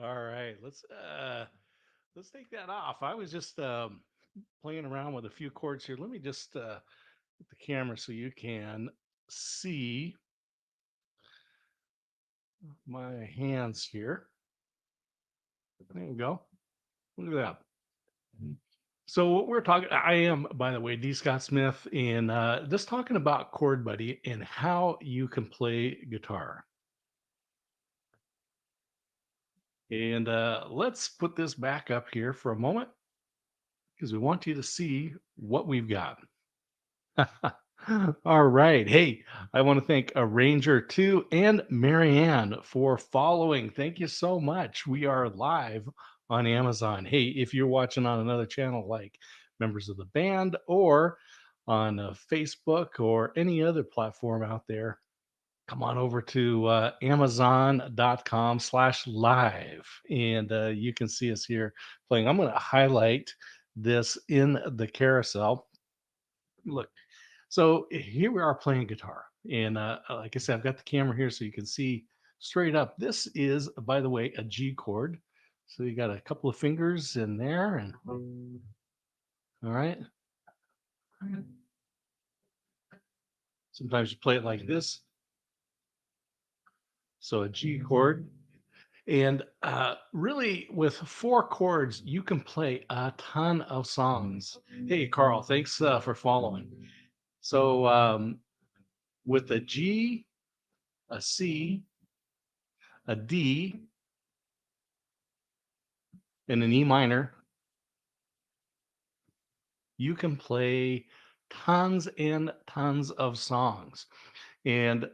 All right, let's take that off. I was just playing around with a few chords here. Let me just put the camera so you can see my hands here. There you go. Look at that. So what we're talking, I am, by the way, D. Scott Smith, and just talking about Chord Buddy and how you can play guitar. And let's put this back up here for a moment because we want you to see what we've got. All right. Hey, I want to thank Arranger 2 and Marianne for following. Thank you so much. We are live on Amazon. Hey, if you're watching on another channel like members of the band or on Facebook or any other platform out there, come on over to amazon.com/live and you can see us here playing. I'm going to highlight this in the carousel. Look, so here we are playing guitar, and like I said, I've got the camera here so you can see straight up. This is, by the way, a G chord. So you got a couple of fingers in there, and all right. Sometimes you play it like this. So a G chord, and really with four chords, you can play a ton of songs. Hey, Carl, thanks for following. So with a G, a C, a D, and an E minor, you can play tons and tons of songs. And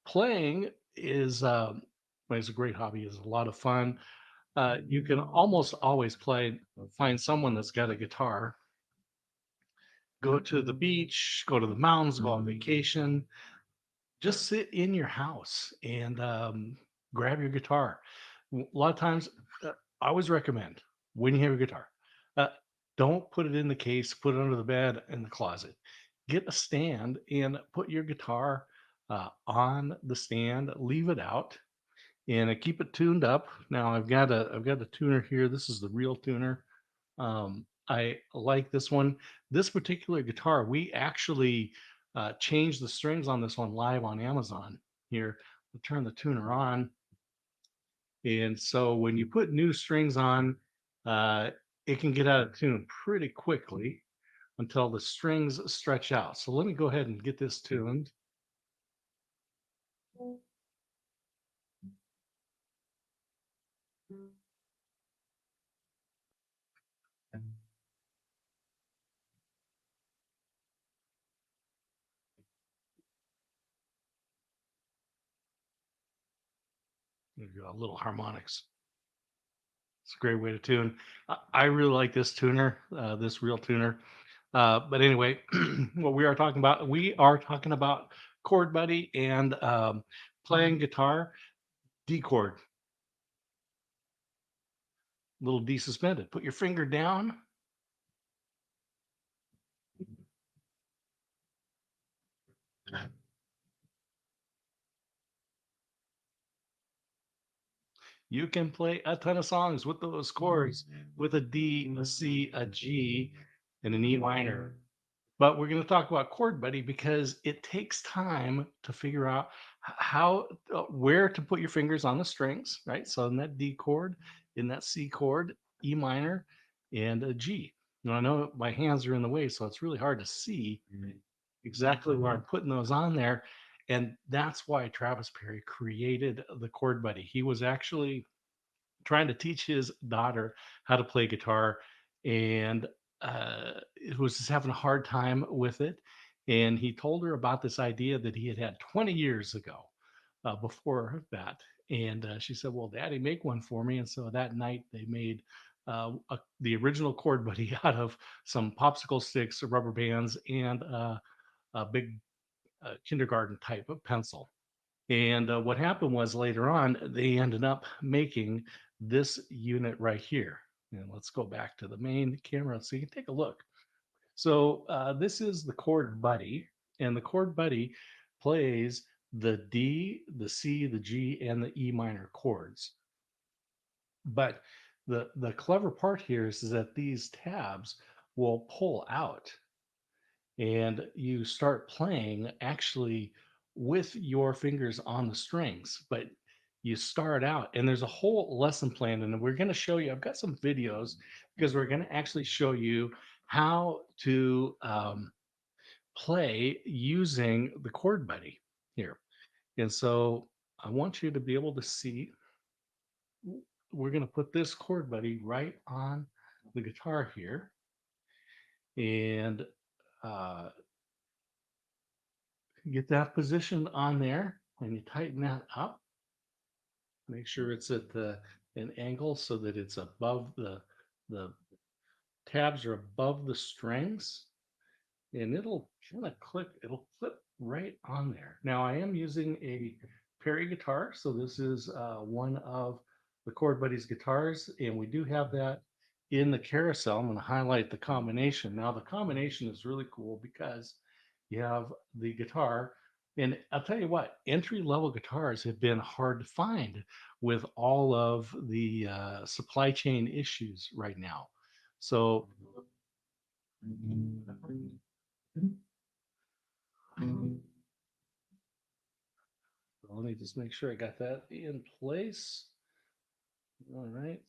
playing is well, it's a great hobby. It's a lot of fun. You can almost always play. Find someone that's got a guitar. Go to the beach. Go to the mountains. Go on vacation. Just sit in your house and grab your guitar. A lot of times, I always recommend when you have a guitar, uh, don't put it in the case, put it under the bed in the closet. Get a stand and put your guitar on the stand. Leave it out and keep it tuned up. Now I've got a tuner here. This is the real tuner. I like this one. This particular guitar, we actually changed the strings on this one live on Amazon. Here, we'll turn the tuner on. And so when you put new strings on, it can get out of tune pretty quickly until the strings stretch out. So let me go ahead and get this tuned. There you go, little harmonics. It's a great way to tune. I really like this tuner, this real tuner. But anyway, what we are talking about Chord Buddy and playing guitar, D chord, little D suspended. Put your finger down. You can play a ton of songs with those chords with a D, a C, a G, and an E minor. But we're going to talk about Chord Buddy because it takes time to figure out how, where to put your fingers on the strings, right? So in that D chord, in that C chord, E minor, and a G. Now I know my hands are in the way, so it's really hard to see exactly where I'm putting those on there. And that's why Travis Perry created the Chord Buddy. He was actually trying to teach his daughter how to play guitar, and it was just having a hard time with it. And he told her about this idea that he had had 20 years ago before that. And she said, "Well, Daddy, make one for me." And so that night they made the original Chord Buddy out of some popsicle sticks, rubber bands, and a big kindergarten type of pencil. And what happened was later on, they ended up making this unit right here. And let's go back to the main camera so you can take a look. So this is the Chord Buddy, and the Chord Buddy plays the D, the C, the G, and the E minor chords. But the clever part here is that these tabs will pull out and you start playing actually with your fingers on the strings, but you start out and there's a whole lesson plan, and we're going to show you. I've got some videos because we're going to actually show you how to play using the chord buddy here. And so I want you to be able to see. We're going to put this chord buddy right on the guitar here, and uh, get that positioned on there, and you tighten that up. Make sure it's at an angle so that it's above the tabs are above the strings, and it'll kind of click. It'll clip right on there. Now I am using a Perry guitar, so this is one of the Chord Buddies guitars, and we do have that in the carousel. I'm going to highlight the combination. Now the combination is really cool because you have the guitar, and I'll tell you what, entry level guitars have been hard to find with all of the supply chain issues right now. So let me just make sure I got that in place. All right.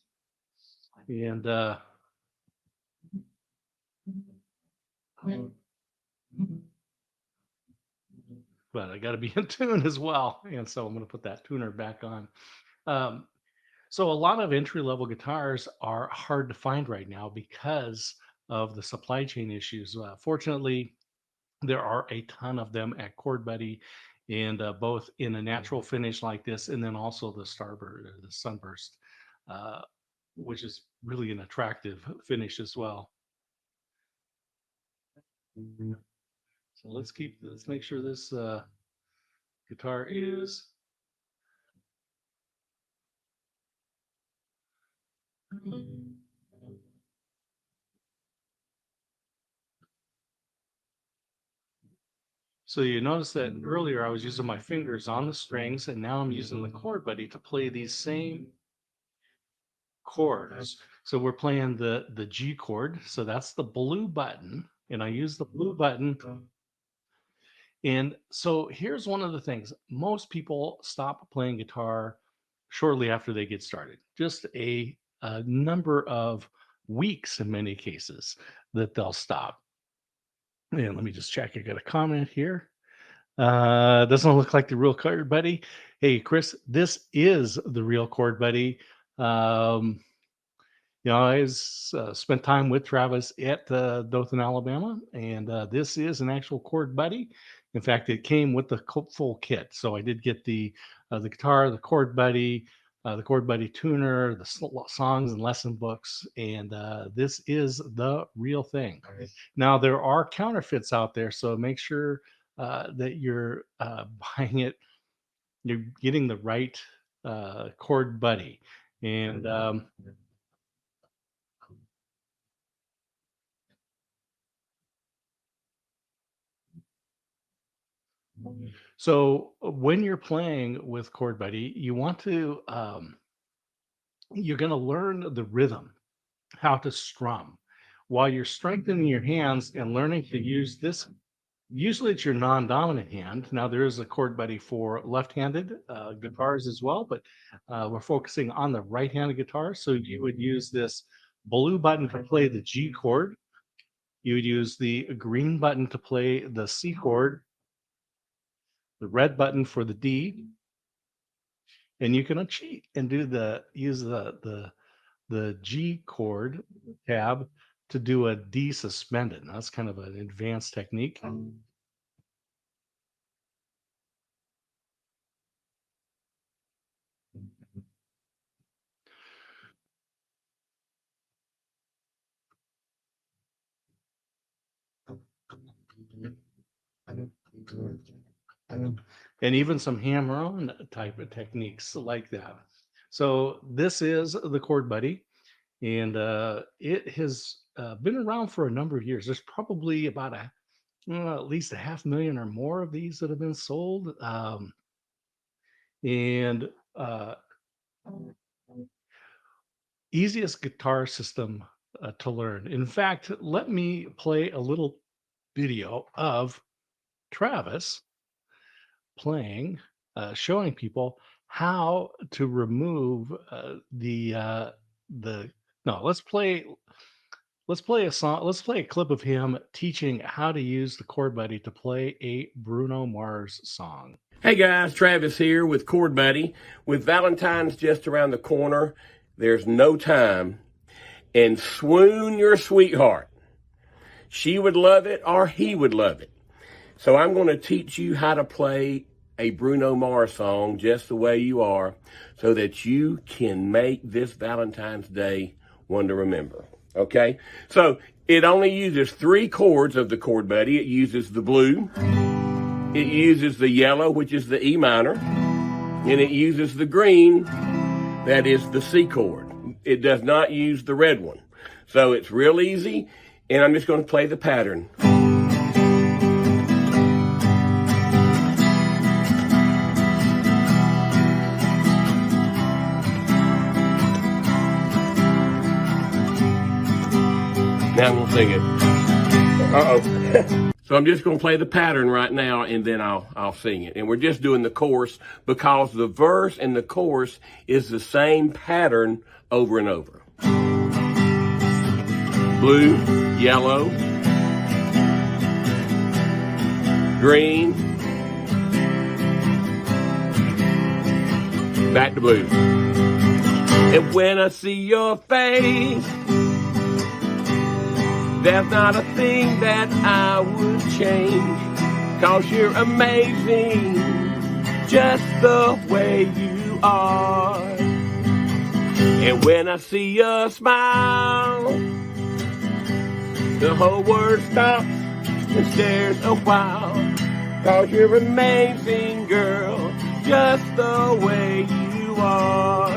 And but I got to be in tune as well. And so I'm going to put that tuner back on. Um, so a lot of entry level guitars are hard to find right now because of the supply chain issues. Fortunately, there are a ton of them at ChordBuddy, and both in a natural finish like this, and then also the Starburst, the Sunburst, uh, which is really an attractive finish as well. So let's make sure this guitar is. So you notice that earlier I was using my fingers on the strings, and now I'm using the chord buddy to play these same chords. So we're playing the G chord. So that's the blue button, and I use the blue button. And so here's one of the things: most people stop playing guitar shortly after they get started. Just a number of weeks in many cases that they'll stop. And let me just check. I got a comment here. Doesn't look like the real chord buddy. Hey, Chris, this is the real chord buddy. Um, I spent time with Travis at Dothan, Alabama, and this is an actual chord buddy. In fact, it came with the full kit. So I did get the guitar, the chord buddy tuner, the songs and lesson books, and this is the real thing. Now there are counterfeits out there, so make sure that you're buying it. You're getting the right chord buddy, and so when you're playing with chord buddy, you want to you're going to learn the rhythm, how to strum, while you're strengthening your hands and learning to use this. Usually it's your non-dominant hand. Now there is a chord buddy for left-handed guitars as well, but we're focusing on the right-handed guitar. So you would use this blue button to play the G chord. You would use the green button to play the C chord, the red button for the D, and you can cheat and use the G chord tab to do a D suspended. Now, that's kind of an advanced technique. And even some hammer-on type of techniques like that. So this is the Chord Buddy, and it has been around for a number of years. There's probably about at least a 500,000 or more of these that have been sold. And uh, easiest guitar system to learn. In fact, let me play a little video of Travis playing, showing people how to remove the. No, let's play a song. Let's play a clip of him teaching how to use the ChordBuddy to play a Bruno Mars song. Hey guys, Travis here with ChordBuddy. With Valentine's just around the corner, there's no time. And swoon your sweetheart. She would love it or he would love it. So I'm going to teach you how to play a Bruno Mars song just the way you are so that you can make this Valentine's Day one to remember. Okay? So it only uses 3 chords of the ChordBuddy. It uses the blue. It uses the yellow, which is the E minor. And it uses the green, that is the C chord. It does not use the red one. So it's real easy, and I'm just going to play the pattern. Now I'm going to sing it. Uh-oh. So I'm just going to play the pattern right now, and then I'll sing it. And we're just doing the chorus because the verse and the chorus is the same pattern over and over. Blue, yellow, green, back to blue. And when I see your face, there's not a thing that I would change, 'cause you're amazing, just the way you are. And when I see your smile, the whole world stops and stares a while, 'cause you're amazing, girl, just the way you are.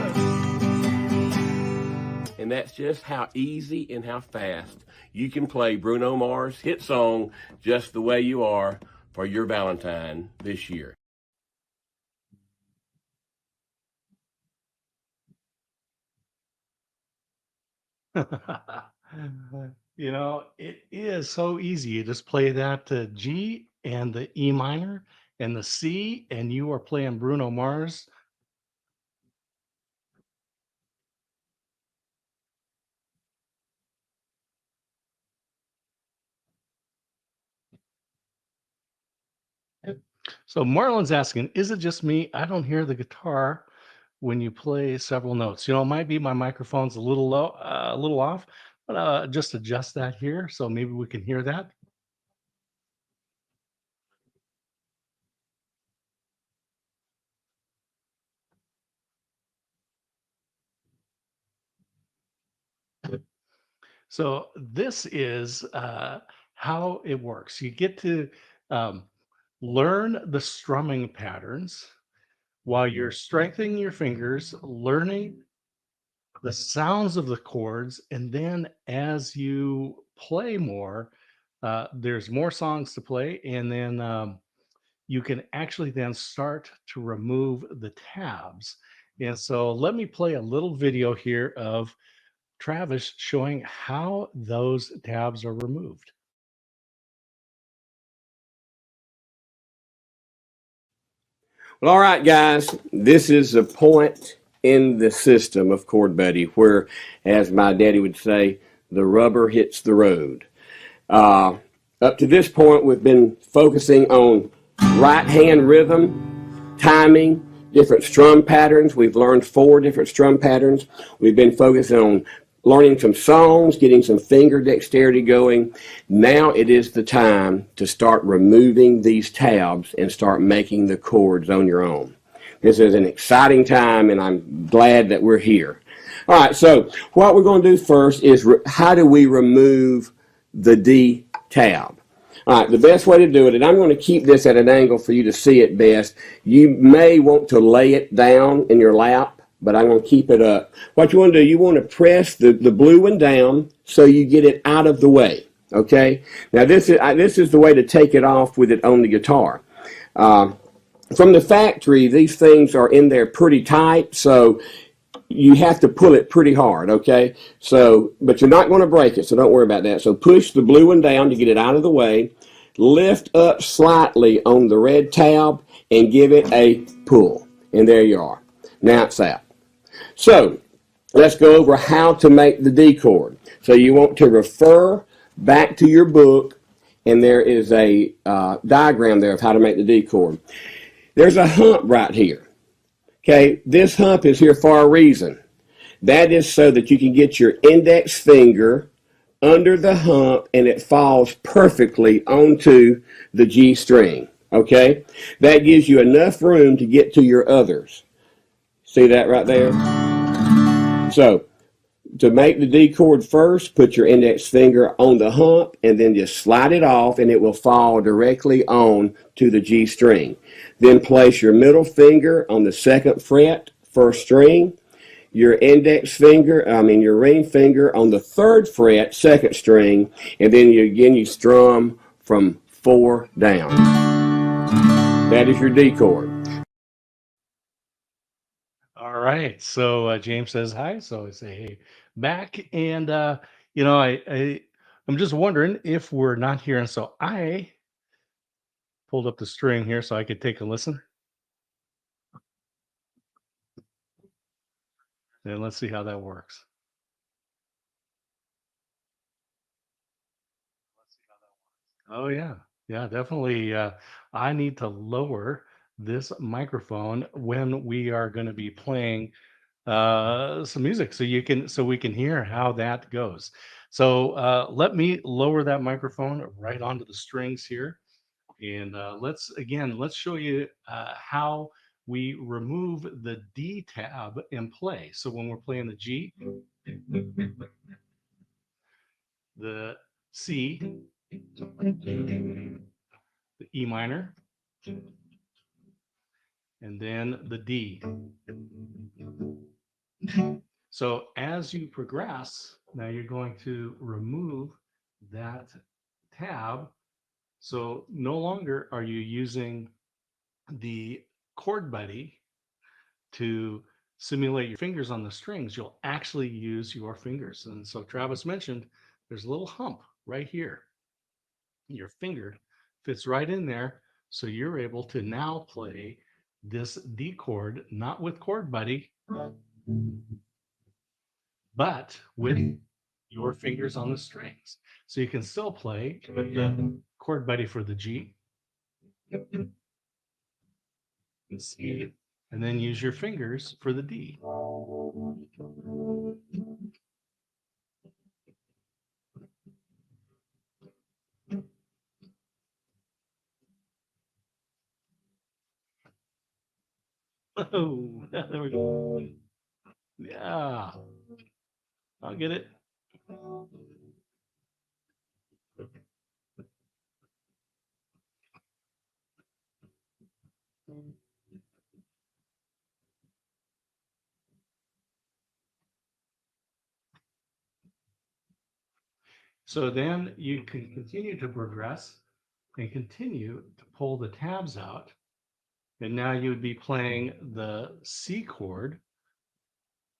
And that's just how easy and how fast you can play Bruno Mars' hit song, Just the Way You Are, for your Valentine this year. You know, it is so easy. You just play that G and the E minor and the C, and you are playing Bruno Mars. So Marlon's asking, is it just me? I don't hear the guitar when you play several notes. You know, it might be my microphone's a little low, a little off, but just adjust that here so maybe we can hear that. So this is how it works. You get to learn the strumming patterns while you're strengthening your fingers, learning the sounds of the chords, and then as you play more, there's more songs to play, and then you can actually then start to remove the tabs. And so let me play a little video here of Travis showing how those tabs are removed. Well, all right, guys, this is a point in the system of ChordBuddy where, as my daddy would say, the rubber hits the road. Up to this point, we've been focusing on right hand rhythm, timing, different strum patterns. We've learned 4 different strum patterns. We've been focusing on learning some songs, getting some finger dexterity going. Now it is the time to start removing these tabs and start making the chords on your own. This is an exciting time, and I'm glad that we're here. All right, so what we're going to do first is how do we remove the D tab? All right, the best way to do it, and I'm going to keep this at an angle for you to see it best. You may want to lay it down in your lap, but I'm going to keep it up. What you want to do, you want to press the blue one down so you get it out of the way, okay? Now, this is the way to take it off with it on the guitar. From the factory, these things are in there pretty tight, so you have to pull it pretty hard, okay? So, but you're not going to break it, so don't worry about that. So push the blue one down to get it out of the way. Lift up slightly on the red tab and give it a pull. And there you are. Now it's out. So let's go over how to make the D chord. So you want to refer back to your book, and there is a diagram there of how to make the D chord. There's a hump right here. Okay, this hump is here for a reason. That is so that you can get your index finger under the hump and it falls perfectly onto the G string. Okay, that gives you enough room to get to your others. See that right there? So, to make the D chord first, put your index finger on the hump and then just slide it off and it will fall directly on to the G string. Then place your middle finger on the second fret, first string, your your ring finger on the third fret, second string, and then you strum from 4 down. That is your D chord. All right. So James says hi. So I say hey back, and I'm just wondering if we're not here, and so I pulled up the string here so I could take a listen, and let's see how that works. Oh yeah, yeah, definitely. I need to lower this microphone when we are going to be playing some music, so we can hear how that goes. So let me lower that microphone right onto the strings here, and let's show you how we remove the D tab and play. So when we're playing the G, the C, the E minor, and then the D. So as you progress, now you're going to remove that tab. So no longer are you using the ChordBuddy to simulate your fingers on the strings. You'll actually use your fingers. And so Travis mentioned there's a little hump right here. Your finger fits right in there. So you're able to now play this D chord, not with ChordBuddy, but with your fingers on the strings. So you can still play with the ChordBuddy for the G, and C, and then use your fingers for the D. Oh, there we go. Yeah, I'll get it. So then you can continue to progress and continue to pull the tabs out. And now you would be playing the C chord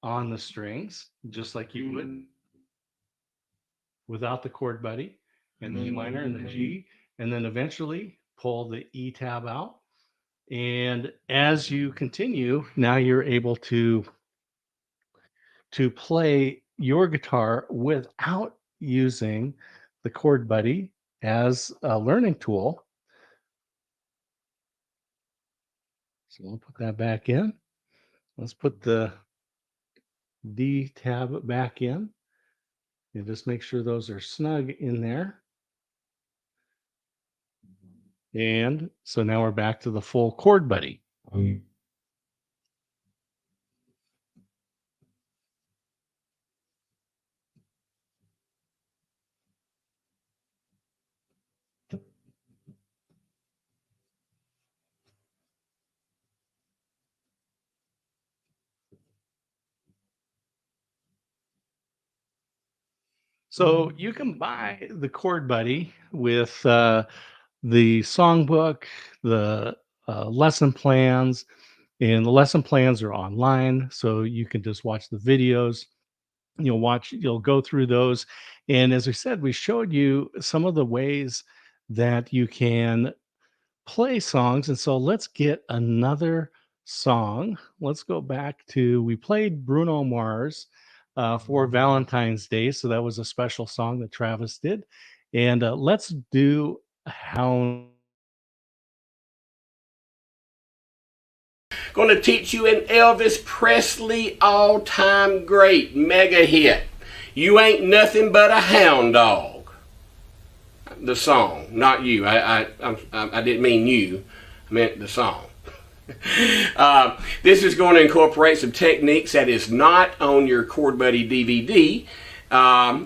on the strings, just like you would without the ChordBuddy, and the E minor and the G, and then eventually pull the E tab out. And as you continue, now you're able to play your guitar without using the ChordBuddy as a learning tool. So I'll put that back in. Let's put the D tab back in and just make sure those are snug in there. And so now we're back to the full ChordBuddy. So you can buy the ChordBuddy with the songbook, the lesson plans, And the lesson plans are online, so you can just watch the videos. You'll go through those. And as we said, we showed you some of the ways that you can play songs. And so let's get another song. Let's go back to, we played Bruno Mars for Valentine's Day. So that was a special song that Travis did. And let's do Hound. Going to teach you an Elvis Presley all-time great mega hit. You ain't nothing but a hound dog. The song, not you. I didn't mean you. I meant the song. This is going to incorporate some techniques that is not on your ChordBuddy DVD.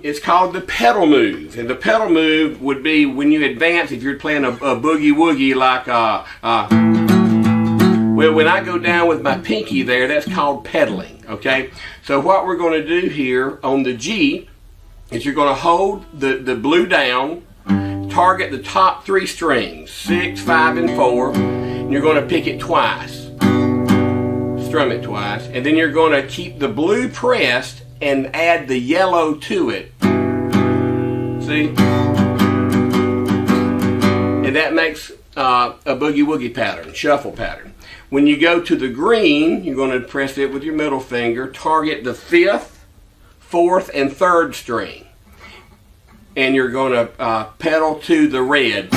It's called the pedal move, and the pedal move would be when you advance. If you're playing a boogie woogie like well, when I go down with my pinky there, that's called pedaling. Okay, so what we're going to do here on the G is you're going to hold the blue down, target the top 3 strings, 6, 5, and 4. And you're going to pick it twice, strum it twice, and then you're going to keep the blue pressed and add the yellow to it. See? And that makes a boogie woogie pattern, shuffle pattern. When you go to the green, you're going to press it with your middle finger, target the 5th, 4th, and 3rd string. And you're going to pedal to the red.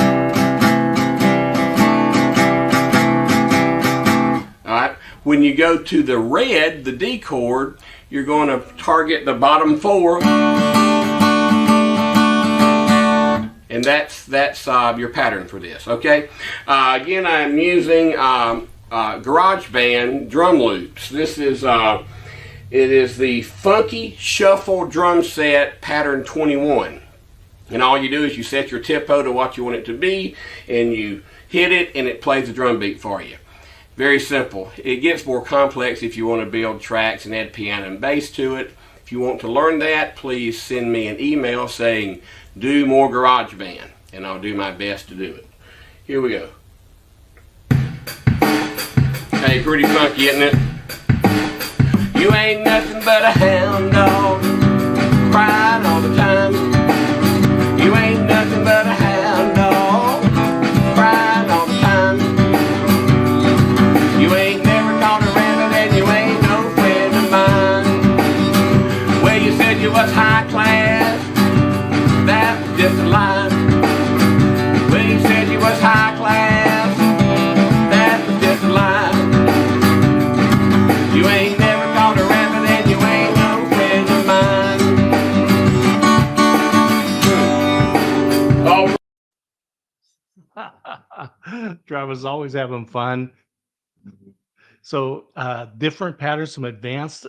Alright, when you go to the red, the D chord, you're going to target the bottom 4. And that's your pattern for this, okay? Again, I'm using GarageBand drum loops. This is it is the Funky Shuffle drum set pattern 21. And all you do is you set your tempo to what you want it to be, and you hit it, and it plays the drum beat for you. Very simple. It gets more complex if you want to build tracks and add piano and bass to it. If you want to learn that, please send me an email saying, do more GarageBand, and I'll do my best to do it. Here we go. Hey, pretty funky, isn't it? You ain't nothing but a hound dog, crying all the time. You ain't nothing but a hound dog, crying all the time. You ain't never caught a rabbit and you ain't no friend of mine. Well, you said you was high class, that was just a lie. Well, you said you was high class, that was just a lie. You ain't never caught a rabbit and you ain't no friend of mine. Oh. Travis always having fun. So different patterns, some advanced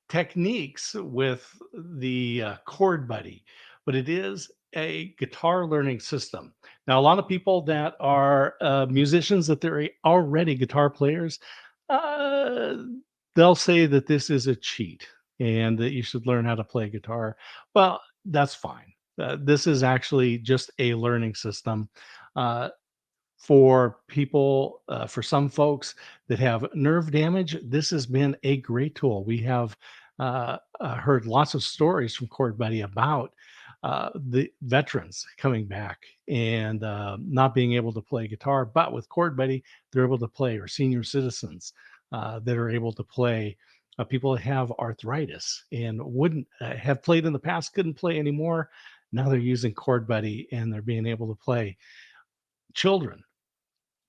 techniques with the ChordBuddy, but it is a guitar learning system. Now, a lot of people that are musicians, that they're already guitar players, uh, they'll say that this is a cheat and that you should learn how to play guitar. Well, that's fine. This is actually just a learning system. Uh, for people, for some folks that have nerve damage, this has been a great tool. We have heard lots of stories from ChordBuddy about the veterans coming back and not being able to play guitar, but with ChordBuddy, they're able to play, or senior citizens that are able to play. People that have arthritis and wouldn't have played in the past, couldn't play anymore. Now they're using ChordBuddy and they're being able to play. Children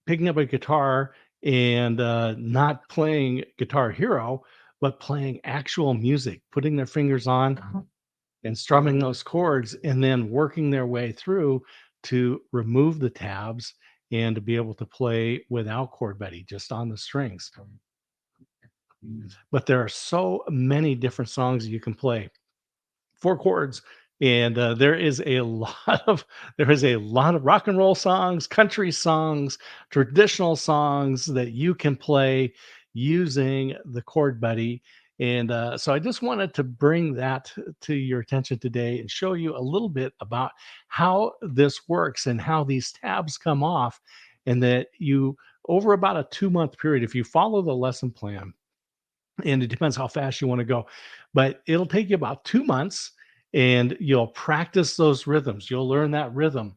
picking up a guitar and not playing Guitar Hero, but playing actual music, putting their fingers on and strumming those chords, and then working their way through to remove the tabs and to be able to play without ChordBuddy, just on the strings. But there are so many different songs you can play. 4 chords, and there is a lot of rock and roll songs, country songs, traditional songs that you can play using the ChordBuddy. And so I just wanted to bring that to your attention today and show you a little bit about how this works and how these tabs come off, and that you over about a 2-month period, if you follow the lesson plan, and it depends how fast you want to go, but it'll take you about 2 months, and you'll practice those rhythms. You'll learn that rhythm.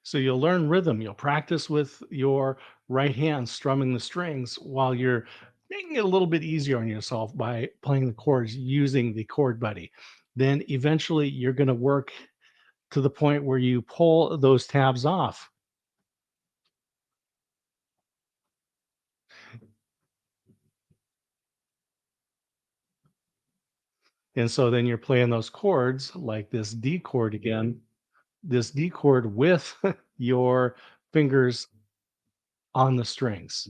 So you'll learn rhythm. You'll practice with your right hand strumming the strings while you're making it a little bit easier on yourself by playing the chords using the chord buddy. Then eventually you're going to work to the point where you pull those tabs off. And so then you're playing those chords like this D chord again, this D chord with your fingers on the strings.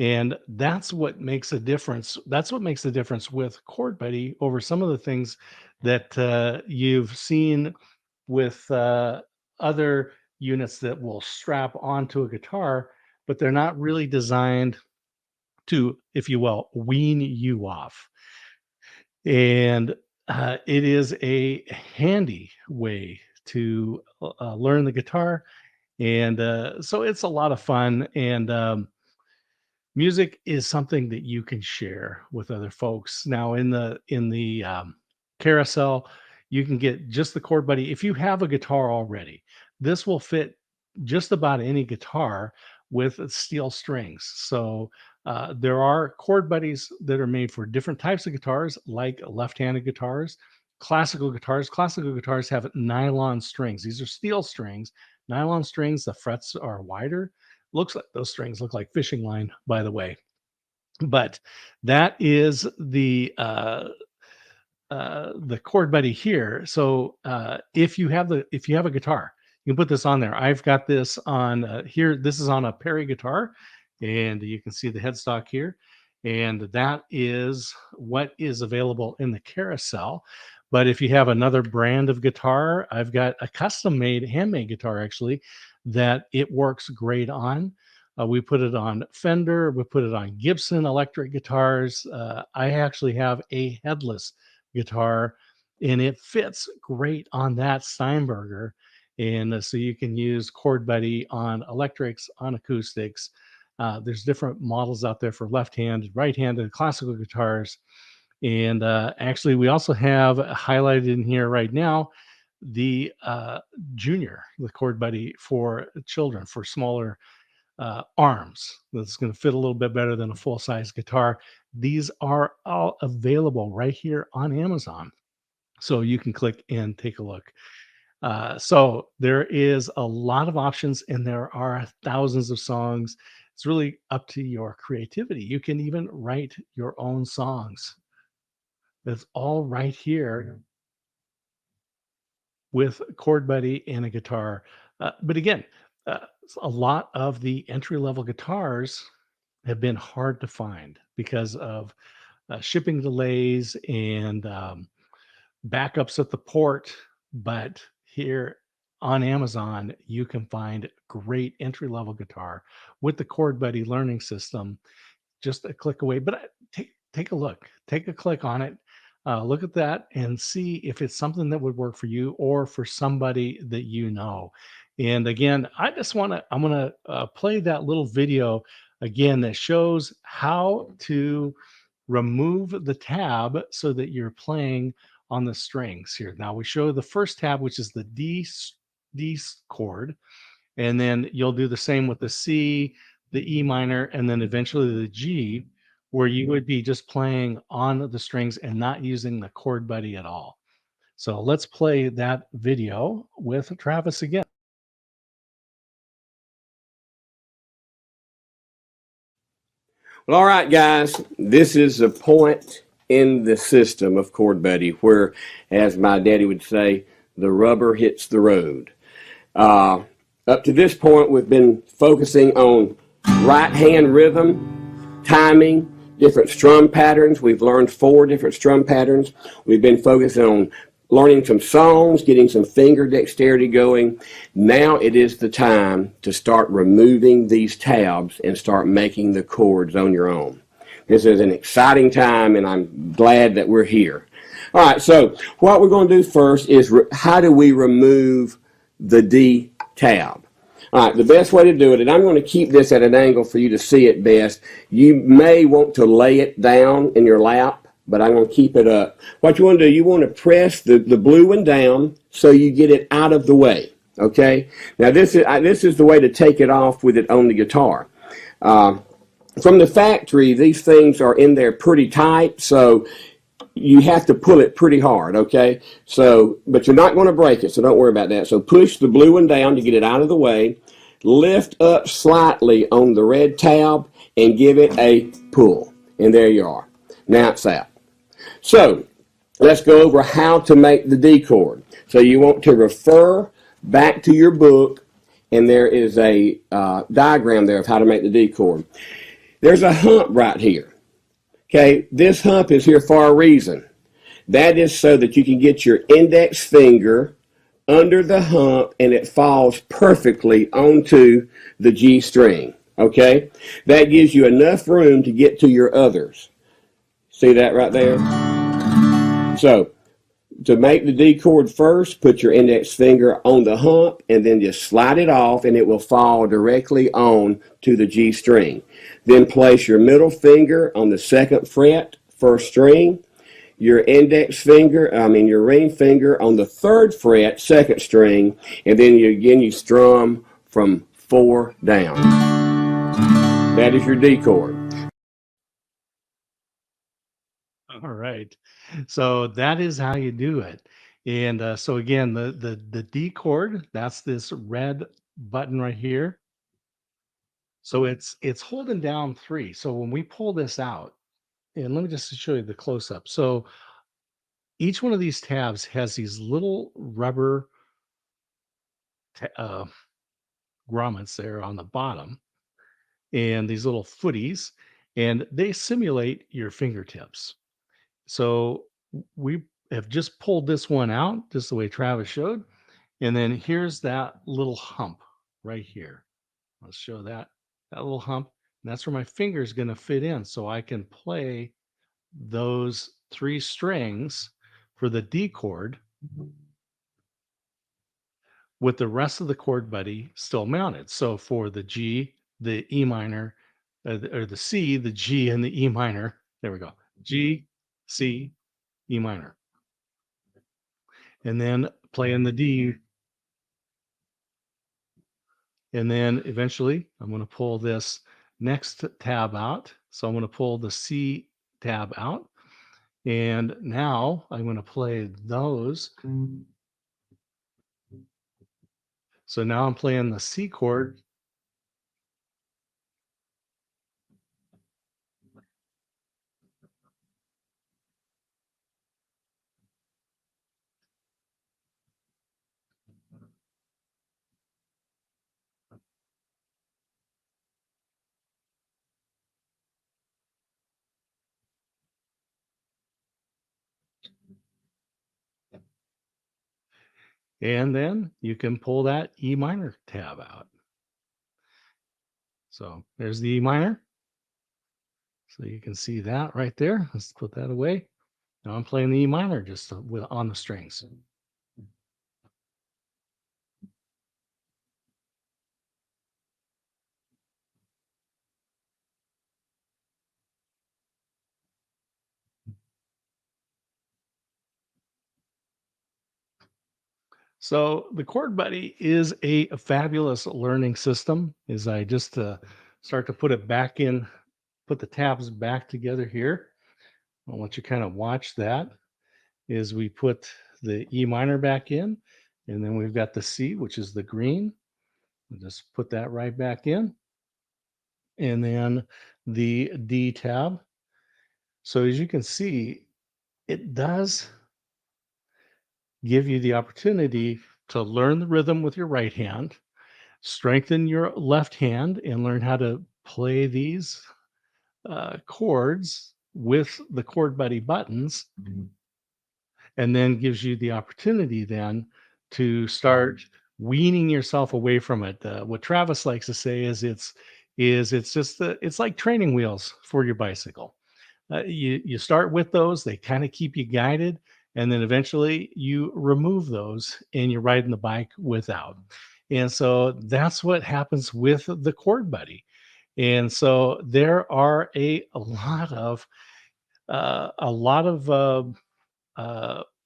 And that's what makes a difference. That's what makes the difference with ChordBuddy over some of the things that you've seen with other units that will strap onto a guitar, but they're not really designed to, if you will, wean you off. And it is a handy way to learn the guitar. And so it's a lot of fun. And music is something that you can share with other folks. Now in the carousel, you can get just the chord buddy. If you have a guitar already, this will fit just about any guitar with steel strings. So there are chord buddies that are made for different types of guitars, like left-handed guitars, classical guitars. Classical guitars have nylon strings. These are steel strings, nylon strings. The frets are wider. Looks like those strings look like fishing line, by the way. But that is the chord buddy here. So if you have a guitar, you can put this on there. I've got this on here. This is on a Perry guitar, and you can see the headstock here. And that is what is available in the carousel. But if you have another brand of guitar, I've got a custom made, handmade guitar actually, that it works great on. We put it on Fender, we put it on Gibson electric guitars. I actually have a headless guitar, and it fits great on that Steinberger. And so you can use chord buddy on electrics, on acoustics. There's different models out there for left-handed, right-handed classical guitars. And actually, we also have highlighted in here right now the Junior, the chord buddy for children, for smaller arms. That's going to fit a little bit better than a full-size guitar. These are all available right here on Amazon. So you can click and take a look. So there is a lot of options, and there are thousands of songs. It's really up to your creativity. You can even write your own songs. It's all right here with chord buddy and a guitar. But again, uh, a lot of the entry level guitars have been hard to find because of shipping delays and backups at the port. But here on Amazon, you can find great entry level guitar with the chord buddy learning system just a click away. But take a look, take a click on it, look at that, and see if it's something that would work for you or for somebody that you know. And again, I'm gonna play that little video again that shows how to remove the tab so that you're playing on the strings here. Now we show the first tab, which is the D chord, and then you'll do the same with the C, the E minor, and then eventually the G, where you would be just playing on the strings and not using the chord buddy at all. So let's play that video with Travis again. Well, all right, guys, this is a point in the system of ChordBuddy where, as my daddy would say, the rubber hits the road. Up to this point, we've been focusing on right hand rhythm, timing, different strum patterns. We've learned 4 different strum patterns. We've been focusing on learning some songs, getting some finger dexterity going. Now it is the time to start removing these tabs and start making the chords on your own. This is an exciting time, and I'm glad that we're here. All right, so what we're going to do first is how do we remove the D tab? All right, the best way to do it, and I'm going to keep this at an angle for you to see it best. You may want to lay it down in your lap, but I'm going to keep it up. What you want to do, you want to press the blue one down so you get it out of the way, okay? Now, this is the way to take it off with it on the guitar. From the factory, these things are in there pretty tight, so you have to pull it pretty hard, okay? So, but you're not going to break it, so don't worry about that. So push the blue one down to get it out of the way. Lift up slightly on the red tab and give it a pull. And there you are. Now it's out. So let's go over how to make the D chord. So you want to refer back to your book, and there is a diagram there of how to make the D chord. There's a hump right here. Okay, this hump is here for a reason. That is so that you can get your index finger under the hump and it falls perfectly onto the G string. Okay, that gives you enough room to get to your others. See that right there? So, to make the D chord first, put your index finger on the hump and then just slide it off and it will fall directly on to the G string. Then place your middle finger on the second fret, first string, your your ring finger on the third fret, second string, and then you strum from 4 down. That is your D chord. All right. So that is how you do it. And so again, the D chord, that's this red button right here. So it's holding down 3. So when we pull this out, and let me just show you the close up. So each one of these tabs has these little rubber uh, grommets there on the bottom, and these little footies, and they simulate your fingertips. So we have just pulled this one out, just the way Travis showed. And then here's that little hump right here. Let's show that little hump. And that's where my finger is going to fit in. So I can play those 3 strings for the D chord with the rest of the ChordBuddy still mounted. So for the G, the E minor, or the C, the G, and the E minor, there we go. G, C, E minor. And then playing the D. And then eventually I'm going to pull this next tab out. So I'm going to pull the C tab out. And now I'm going to play those. So now I'm playing the C chord. And then you can pull that E minor tab out. So there's the E minor. So you can see that right there. Let's put that away. Now I'm playing the E minor just on the strings. So the ChordBuddy is a fabulous learning system. As I just start to put it back in, put the tabs back together here. I'll let you kind of watch that as we put the E minor back in, and then we've got the C, which is the green. We'll just put that right back in, and then the D tab. So as you can see, it does give you the opportunity to learn the rhythm with your right hand, strengthen your left hand, and learn how to play these chords with the ChordBuddy buttons, and then gives you the opportunity then to start weaning yourself away from it. What Travis likes to say is it's just it's like training wheels for your bicycle. You start with those; they kind of keep you guided, and then eventually you remove those and you're riding the bike without. And so that's what happens with the Chord Buddy. And so there are a lot of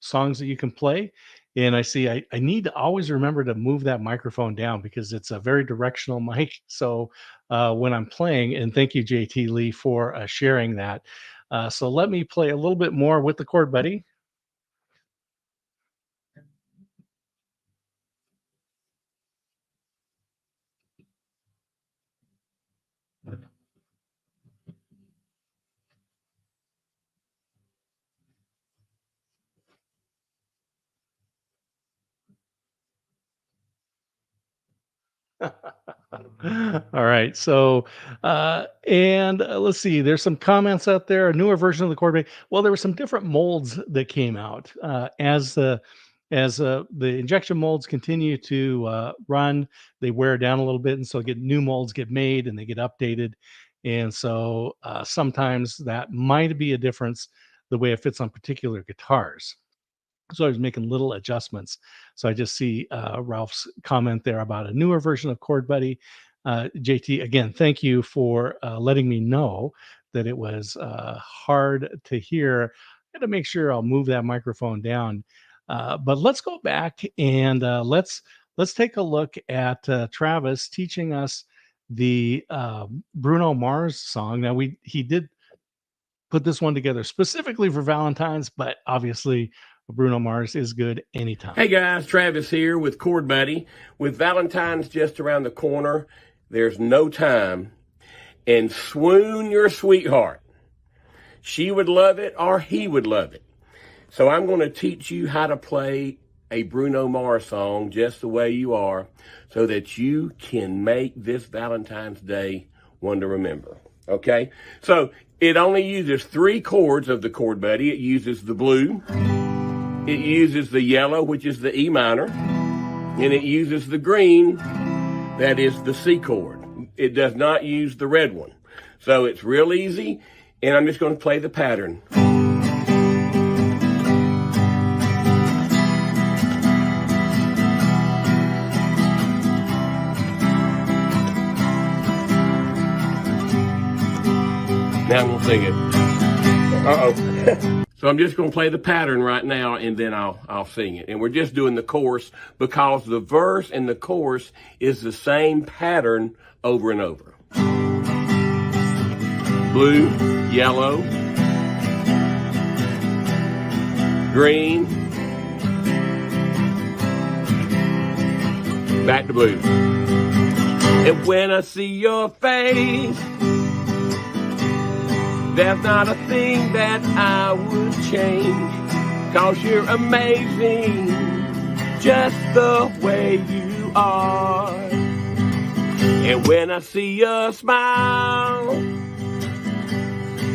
songs that you can play. And I need to always remember to move that microphone down because it's a very directional mic. So when I'm playing, and thank you, JT Lee, for sharing that. So let me play a little bit more with the Chord Buddy. All right. So, let's see. There's some comments out there. A newer version of the Corvette. Well, there were some different molds that came out as the injection molds continue to run. They wear down a little bit, and so get new molds get made and they get updated. And so sometimes that might be a difference the way it fits on particular guitars. So I was making little adjustments. So I just see Ralph's comment there about a newer version of Chord Buddy. JT, again, thank you for letting me know that it was hard to hear. I got to make sure I'll move that microphone down. But let's go back and let's take a look at Travis teaching us the Bruno Mars song. Now he did put this one together specifically for Valentine's, but obviously Bruno Mars is good anytime. Hey guys, Travis here with ChordBuddy. With Valentine's just around the corner, there's no time. And swoon your sweetheart. She would love it or he would love it. So I'm going to teach you how to play a Bruno Mars song just the way you are so that you can make this Valentine's Day one to remember. Okay? So it only uses 3 chords of the Chord Buddy. It uses the blue, it uses the yellow, which is the E minor, and it uses the green, that is the C chord. It does not use the red one. So it's real easy, and I'm just going to play the pattern. Now I'm going to sing it. Uh-oh. So I'm just going to play the pattern right now, and then I'll sing it. And we're just doing the chorus because the verse and the chorus is the same pattern over and over. Blue, yellow, green, back to blue. And when I see your face, there's not a thing that I would change, 'cause you're amazing, just the way you are. And when I see your smile,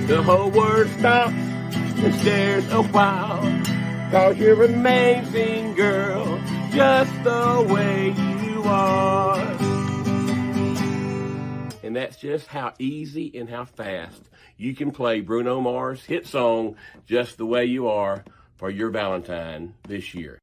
the whole world stops and stares a while, 'cause you're amazing, girl, just the way you are. And that's just how easy and how fast you can play Bruno Mars' hit song, Just the Way You Are, for your Valentine this year.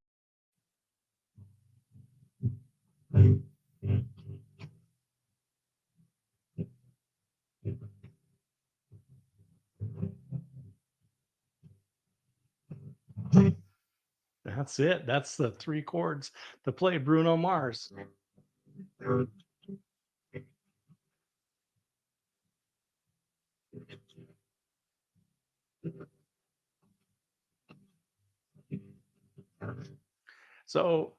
That's it. That's the 3 chords to play Bruno Mars. So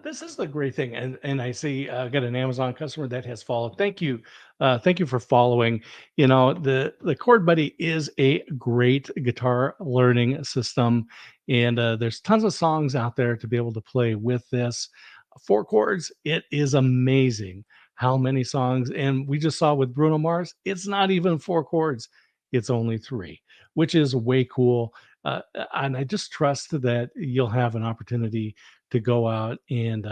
this is the great thing, and I see got an Amazon customer that has followed. Thank you for following. You know, the Chord Buddy is a great guitar learning system, and there's tons of songs out there to be able to play with this. 4 chords, it is amazing how many songs. And we just saw with Bruno Mars, it's not even 4 chords; it's only 3, which is way cool. and I just trust that you'll have an opportunity to go out and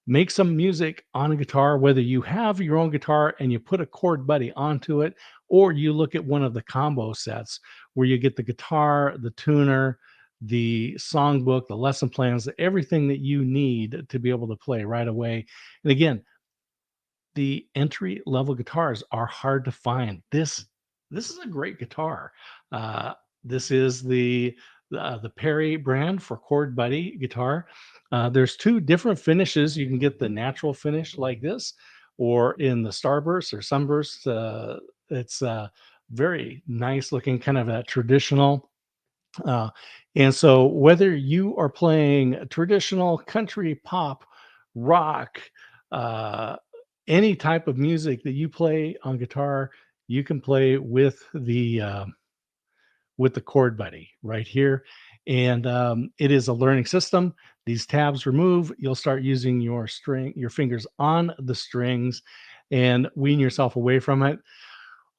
make some music on a guitar, whether you have your own guitar and you put a chord buddy onto it, or you look at one of the combo sets where you get the guitar, the tuner, the songbook, the lesson plans, everything that you need to be able to play right away. And again, the entry level guitars are hard to find. This is a great guitar. Uh, this is the Perry brand for Chord Buddy guitar. There's two different finishes. You can get the natural finish like this, or in the Starburst or Sunburst. It's very nice looking, kind of a traditional. Uh, and so, whether you are playing traditional country, pop, rock, uh, any type of music that you play on guitar, you can play with the Chord Buddy right here. And it is a learning system. These tabs remove. You'll start using your fingers on the strings, and wean yourself away from it.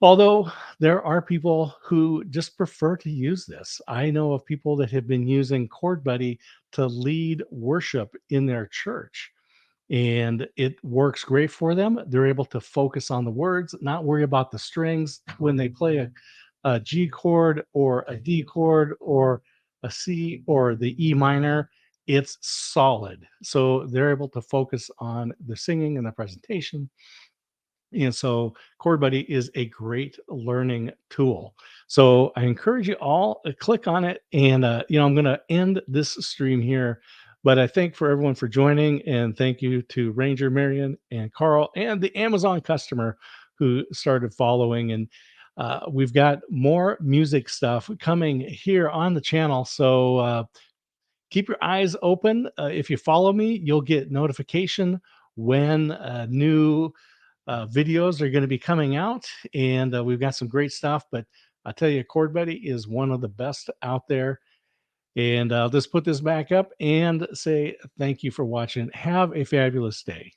Although there are people who just prefer to use this. I know of people that have been using ChordBuddy to lead worship in their church, and it works great for them. They're able to focus on the words, not worry about the strings when they play a G chord or a D chord or a C or the E minor. It's solid. So they're able to focus on the singing and the presentation, and so ChordBuddy is a great learning tool. So I encourage you all click on it. And, I'm going to end this stream here. But I thank for everyone for joining. And thank you to Ranger, Marion, and Carl, and the Amazon customer who started following. And we've got more music stuff coming here on the channel. So keep your eyes open. If you follow me, you'll get notification when new videos are going to be coming out, and we've got some great stuff. But I tell you, ChordBuddy is one of the best out there. And I'll just put this back up and say thank you for watching. Have a fabulous day.